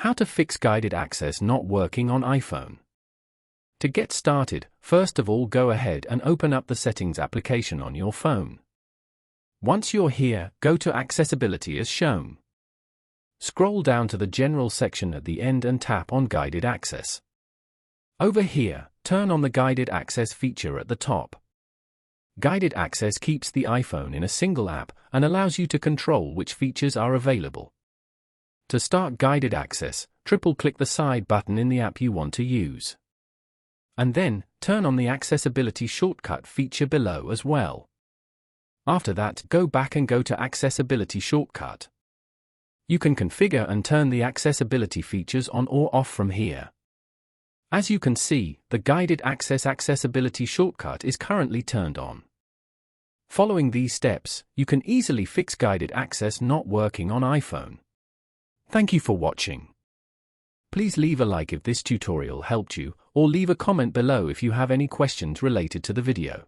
How to fix guided access not working on iPhone. To get started, first of all go ahead and open up the Settings application on your phone. Once you're here, go to Accessibility as shown. Scroll down to the General section at the end and tap on Guided Access. Over here, turn on the Guided Access feature at the top. Guided Access keeps the iPhone in a single app and allows you to control which features are available. To start Guided Access, triple-click the side button in the app you want to use. And then, turn on the Accessibility shortcut feature below as well. After that, go back and go to Accessibility shortcut. You can configure and turn the accessibility features on or off from here. As you can see, the Guided Access accessibility shortcut is currently turned on. Following these steps, you can easily fix guided access not working on iPhone. Thank you for watching. Please leave a like if this tutorial helped you, or leave a comment below if you have any questions related to the video.